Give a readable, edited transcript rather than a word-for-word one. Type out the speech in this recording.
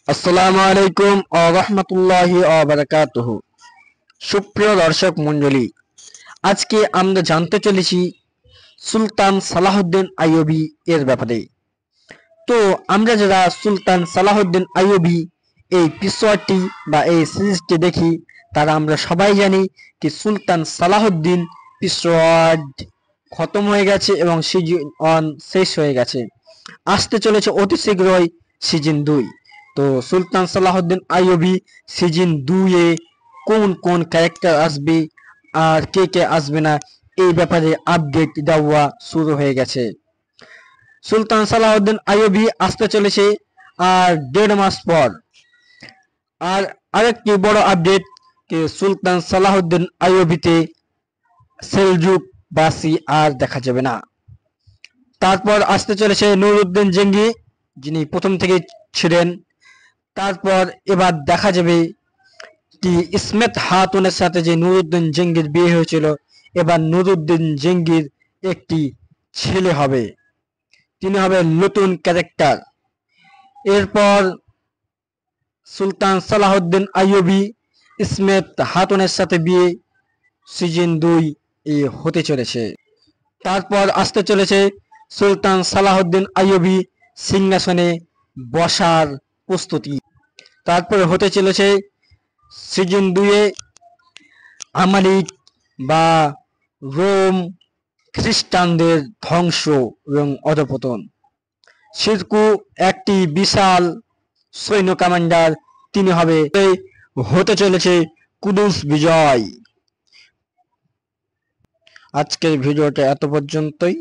আসসালামু আলাইকুম ওয়া রাহমাতুল্লাহি ওয়া বারাকাতুহু। সুপ্রিয় দর্শক মণ্ডলী, আজকে আমরা জানতে চলেছি সুলতান সালাহউদ্দিন আইয়ুবী এর ব্যাপারে। তো আমরা যারা সুলতান সালাহউদ্দিন আইয়ুবী এই পিসওয়ারটি বা এই সিরিজটি দেখি, তারা আমরা সবাই জানি যে সুলতান সালাহউদ্দিন পিসওয়ার্ড খতম হয়ে গেছে এবং সিজন 1 শেষ হয়ে গেছে। আসতে চলেছে অতি শীঘ্রই সিজন 2। তো সুলতান সালাহউদ্দিন আইয়ুবী সিজন 2 এ কোন কোন ক্যারেক্টার আসবে আর কে কে আসবে না, এই ব্যাপারে আপডেট দেওয়া শুরু হয়ে গেছে। সুলতান সালাহউদ্দিন আইয়ুবী আসতে চলেছে আর 1.5 মাস পর। আর আরেকটি বড় আপডেট যে সুলতান সালাহউদ্দিন আইয়ুবীতে সেলজুক বাসি আর দেখা যাবে না। তারপর আসতে চলেছে নুরউদ্দিন জঙ্গি, যিনি প্রথম থেকে ছিলেন। তারপর এবার দেখা যাবে কি ইসমেত হাতুনের সাথে যে নুরউদ্দিন জঙ্গির বিয়ে হয়েছিল, এবার নুরউদ্দিন জঙ্গির একটি ছেলে হবে, তিনি হবে নতুন ক্যারেক্টার। এরপর সুলতান সালাহউদ্দিন আইয়ুবী ইসমেত হাতুনের সাথে বিয়ে সিজন 2 এ হতে চলেছে। তারপর আসতে চলেছে সুলতান সালাহউদ্দিন আইয়ুবী সিংহাসনে বসার প্রস্তুতি। তারপরে হতে চলেছে সিজন 2 এ আমালিক বা রোম খ্রিস্টানদের ধ্বংস এবং অধঃপতন। সিরকু একটি বিশাল সৈন্য কমান্ডার, তিনি হতে চলেছে কুদুস বিজয়। আজকের ভিডিওটা এত পর্যন্তই।